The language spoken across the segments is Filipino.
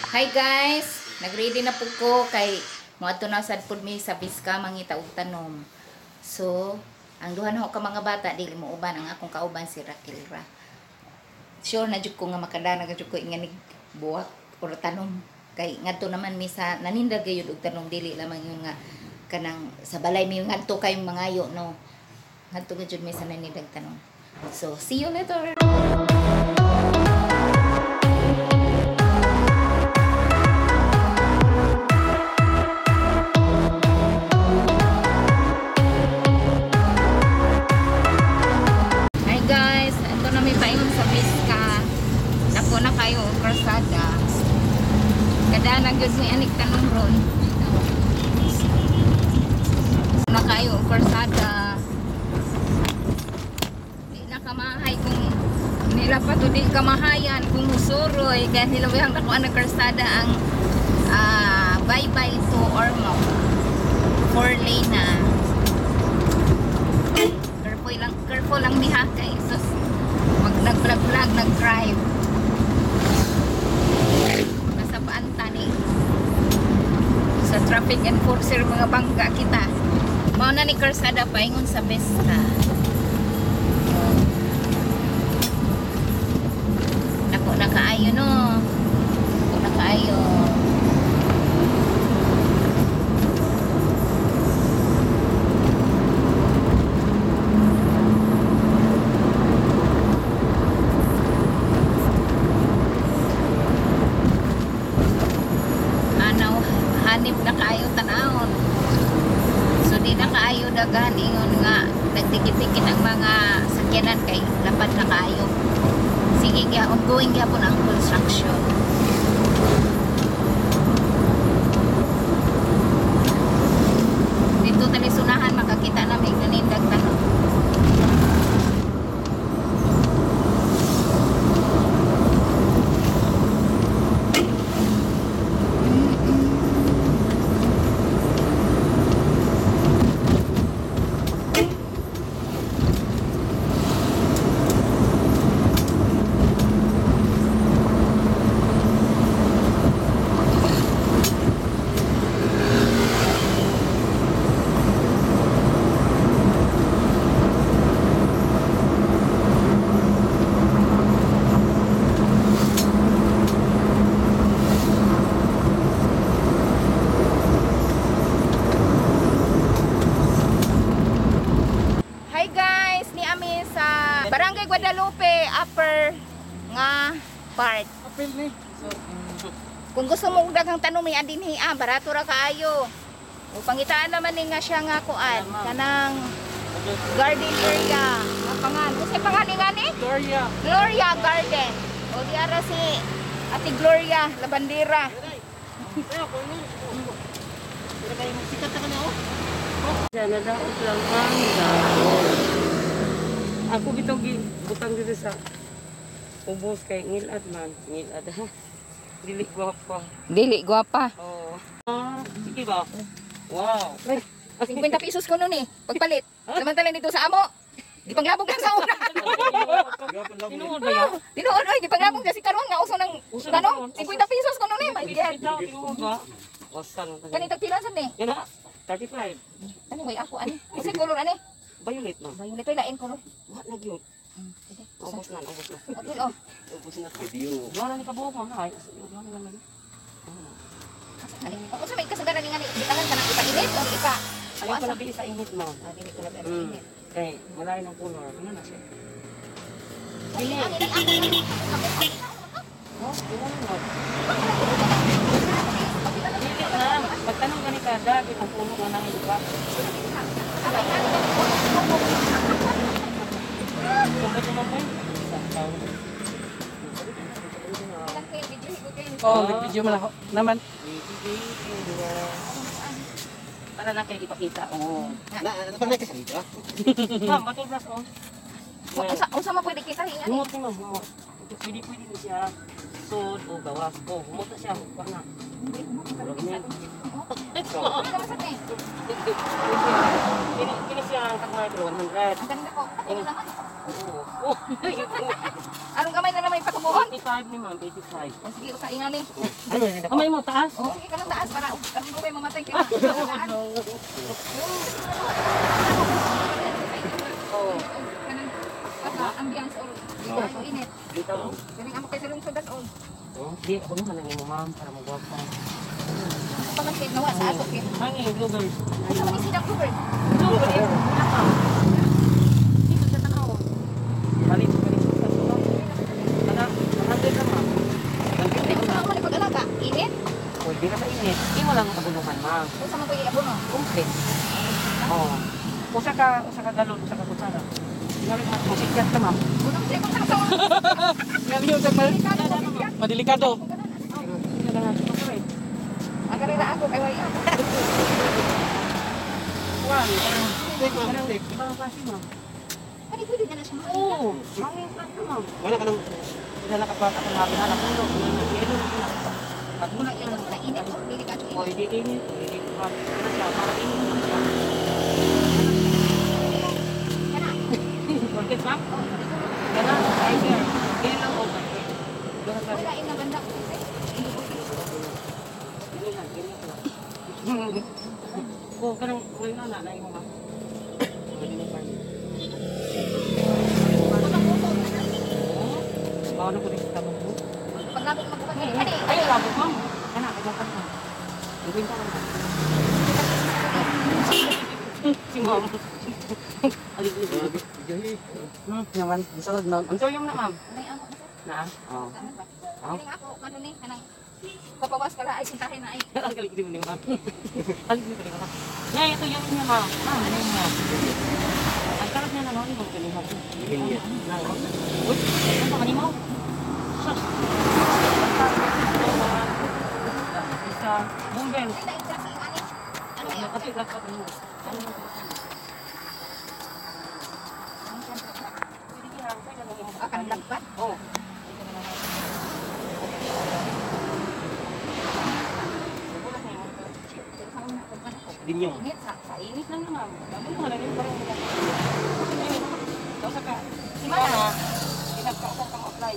Hi guys, nagready na po ko kay moadto na sad pud mi sa Biska mangita og tanom. So, ang duha na ho ka mga bata dili mo uban ang akong kauban si Raquelra. Sure na jud ko nga makadana jud ko inganig buwak or tanom kay ngadto naman mi sa nanindag gayud og tanom dili lamang yun nga kanang sa balay mi ngadto kayong mangayo no. Ngadto jud mi sa nanindag tanom. So, see you later. Na kayo krasada kada nagyud ni anik tanong ron na kayo krasada di na kamahay kung nila pa to di kamahayan kung musuroy kaya nilawihang na ko ang krasada ang bye bye to Ormo 4 lane na careful lang diha kay sus mag nag-vlog nag-drive sa traffic enforcer mga bangga kita mao na ni karsada paingon sa Biska nako nakaayo no nako nakaayo hanip na kaayo tanawon so di na kaayo dagan ingon nga nagdikit-dikit ang mga sakyanan kay lapad na kaayo sige kaya ongoing gyapon ang construction dito tani sunahan makakita namin nanindag tanong Barangay Guadalupe, upper nga part. Apil ni. Kung gusto mo daghang tanom may adin hiya, barato ra kaayo. O pangitaan naman ni nga siya nga kuan, kanang garden area. Ang pangan, kasi pangan nga ni? Gloria. Gloria Garden. O diara si Ate Gloria Labandera. Pero ko ni. Pero kay sikat ka na oh. Sana daot lang mangga. Ako bitong butang dito sa ubos kay ngilad man. Ngilad ha. Dili gwapa. Dili gwapa. Oo. Sige ba? Wow. 50 pesos ko nun eh. Pagpalit. Samantala dito sa amo. Di panglabog lang sa una. Tinuod ba yan? Tinuod oy, di panglabog kasi karon nga uso ng tanong. 50 pesos ko nun eh. My God. Tinuod ba? Wasan. Kanitag pila sad ni. Yan na. 35. Ano way ako ani? Kasi color ani? Violet man. Violet oy lain color. What na gyud? Ubos na, ubos na. Okay oh. Ubos na video. Wala ni kabuok man ay. Wala na lang. Ako sa may kasagaran ni nga ni itangan ka nang ipainit o ipa. Ano pala bi sa init mo? Dili ko labi sa init. Okay, wala nang color. Ano na siya? Dili ang ini ako. Oh, wala na. Dili na. Pagtanong gani ka dagit ang puno nga nang iba. Oh, video mo naman. Para na kayo ipakita. Oo. Ano pa na kasi dito? Ma'am, matulbas oh. Unsa mo pwede kita hinga ni? Humot mo, humot. Pwede mo siya sud o gawas. Oh, humot na siya. Huwag na. Ka masad ni. Kini siya ang tagmay 100. Ang ganda ko. Ano naman? Oh. Anong gamay na naman ipatubo buhon. 85 ni ma'am, 85. O sige, usaingan ni. Kamay mo, taas. O sige, kanang taas para karong ko may mamatay kayo. Oo. Kanang ambiance or dito init. Dito. Kanang amo kay sa lungsod das all. Di, ako naman ang imo ma'am, para magwapa. Pamaskid nawa sa ato kay. Hangin, bluebird. Ano man si Dr. Bird? Bluebird. Dito sa tanaw. Balik, balik sa tanaw. Tanak, mahagay ka ma'am. Hindi ko sa ako pag-alaga. Init? Pwede na mainit. Di mo lang kabulukan ma'am. Kung sa mga kuya abono. Complete. Oo. Usa ka galon, usa ka kutsara. Ngayon mas musikat ka ma'am. Unang siya kung sa Ngayon yung Madelikado. ang karera ako kay way ako. One. Ibang klase ma'am. Ano pwede na siya? Oo. Hangin ka ma'am. Wala ka nang Wala nakapata ka namin na pulo. At muna Ito sa init ko, dili ka O, hindi init. Hindi ko kami. Ano siya? Para init na siya. Kana. Orchid ma'am? Gana, tiger. Ganyan lang o. Ganyan lang. Wala ina banda ko kasi. Oh, kanang ngayon na na mo ma'am. Bawa na ko rin sa mo. Pag namin magbukan ni. Ay, labo ma'am. Kana, ibang ka na. Ibang ka na. Si ma'am. Naman, isalad ma'am. Ang tuyong na ma'am. May amo Na? na. Oo. Kaning ako ano ni kanang papawas kala ay sintahin na ay. Ang galing din mo ma'am. Ang galing din ma'am. Ngayon, ito yung niya ma'am. Ma'am, ano yung ma'am? Ang karap niya na ma'am, yung galing ma'am. Uy, ano pa kanimo? Sus. Isa, bumbel. Ay dai kasi ani. Ano yan? Nakatiglak ka kanimo. Ano yung Akan lagpat. Oh. dinyong. Init sa Init lang naman. Ano nga lang yung parang Tapos ka. Si Mana. Pinagka ko kang apply.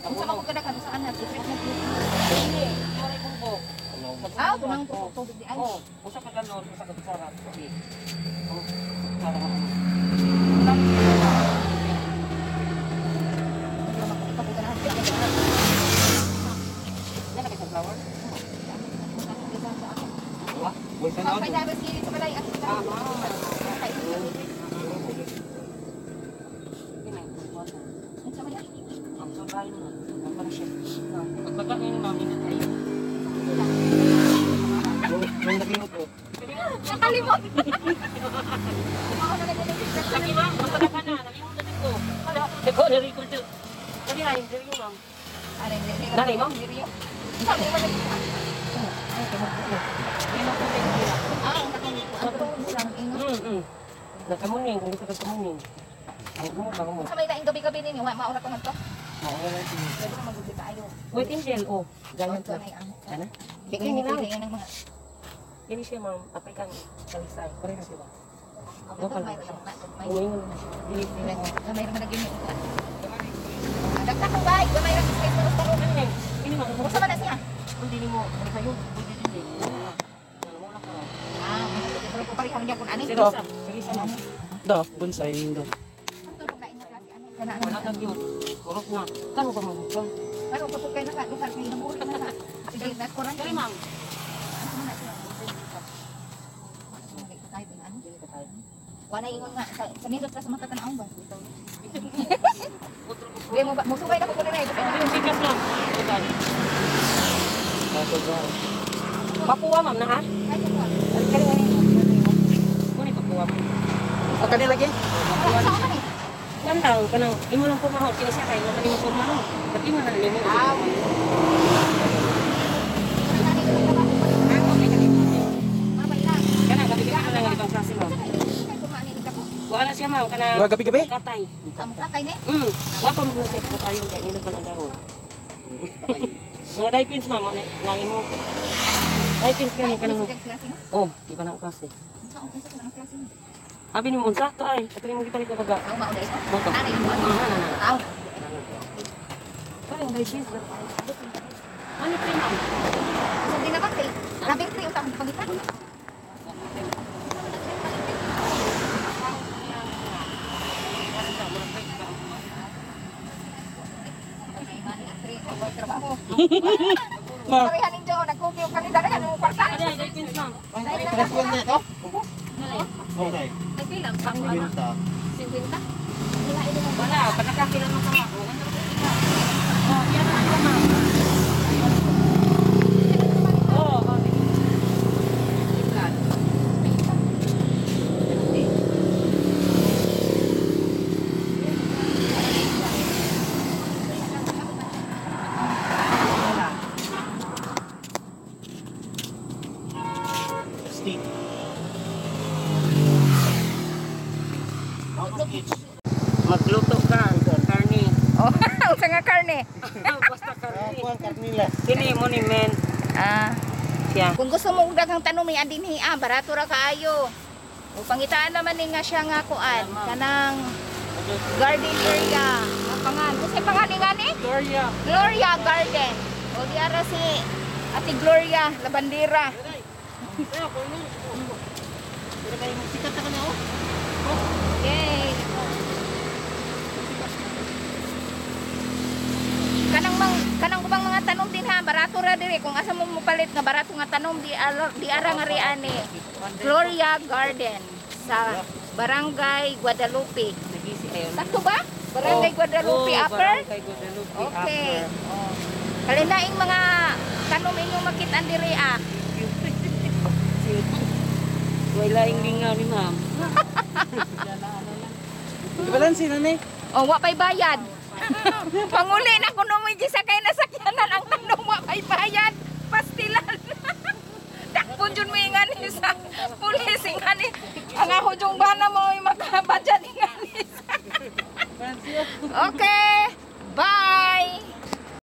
Kung sa mga kada sa anak, different na group. Hindi. Yung ay bumbo. Ah, tunang tubig di ay. Oo. Usa ka galon, usa ka kutsara. Okay. Oh. Para Yan na sa flower. Wah, boy sa Kau pada habis kiri sebelah aku. Macam mana? Ang sobrang mo. Ang parang siya. Pagbaga niya yung mami na tayo. May nakimot ko. Nakalimot. Lagi ma'am, magbaga ka na. Nalimot na ko. Hala, ikaw na-record to. Sabi na, hindi rin ma'am. Dari mo? Nakamuning, kung gusto ka kamuning. Ang mo, baka mo. Sa may laing gabi-gabi nini, mauna ko man to. Mauna lang. Pwede sa magbuti tayo. Wait, Angel, oh. Ganyan to. Ano? Bigyan nila. Yan ang mga... Yan siya, ma'am. African kalisay. Pareha sila. Local may Umingon. Dilit nila. may lagyan yung upuan. Dagdag kong bahay, may lang space mo gusto ko. Ano yan? Ini mo. Kung sama na siya? Hindi mo. Ano sa'yo? Pwede din din. Wala ka. Ah, pero kung parihang niya kung ano. Sige, sige sa ma'am. Do, bonsai do. Wala kang yun. Kurok na. Kano ka mo? Pero kapag kayo naka-lugar kayo ng ulit na sige, nagkurang Sorry, ma'am. Wala ingon nga, sa nindot ka sa mata tanaong ba? Hindi mo ba, musubay na ko ko na rin. Yung sikas lang. Papuwa, ma'am, na ha? Kuni papuwa, ma'am. O kani lagi? Sa ako eh. Gandang, kanang, imo lang pumahot. Kini siya kayo, makalimot pumahot. Ba't imo na limot? Kanang, gabi-gabi ka lang ang ibang klase, ma'am. Wala siya, ma'am. Kanang, Wala gabi-gabi? katay. Kamu kakay ni? Wapa mo sa ito tayo, kaya nila pa ng dahon. Mga diapins, ma'am, langin mo. Diapins ka ka nang... Oh, di ba na ang klase? Abi ni mo, sakto ay. Ito yung mga gipalit na baga. Ang mauna ito. Moto. Ano yung Ano, mga? ano, ano. Aw. Para yung guys. Ano pa yun? Sabi na ba, grabing free utang pangitan. Parihan ninyo, nagkukiw ka ni Dara, ano kwarta? Ay, ay, pins ma'am. Tres ko niya to? Okay. Ay, bilang, pang Binta. 50? Wala, panakakilan mo ka ma'am. Oh, yan na lang ma'am. Oo, kami. Steak. Magluto ka, karni. Oh, usa nga karne. Basta karni. Kuha ang karnila. Kini mo ni men. Ah, Siya. kung gusto mo daghang tanom may adin barato ra kaayo. O pangitaan naman ni nga siya nga kuan, kanang garden area. Ang pangan, kasi pangan nga ni? Gloria. Gloria Garden. O di ara si Ate Gloria Labandera. Pero ko ni. Pero kayo sikat ka na oh. Okay. Kanang ubang mga tanom din ha, barato ra diri kung asa mo mupalit nga barato nga tanom di ara nga riani. Gloria Garden sa Barangay Guadalupe. Nagisi ayon. Sakto ba? Barangay Guadalupe Upper? Barangay Guadalupe Okay. Upper. Oh. Kalinaing mga tanom inyong makitaan diri ah. Wala yung lingaw ni ma'am. Balansi na ni. Oh, wa pay bayad. Panguli na kuno mo gisakay na sakyanan ang tanom wa pay bayad. Pastilan. Dakpon jud mo ingani sa pulis ingani. Ang ako jung bana mo makabadyan ingani. Okay. Bye.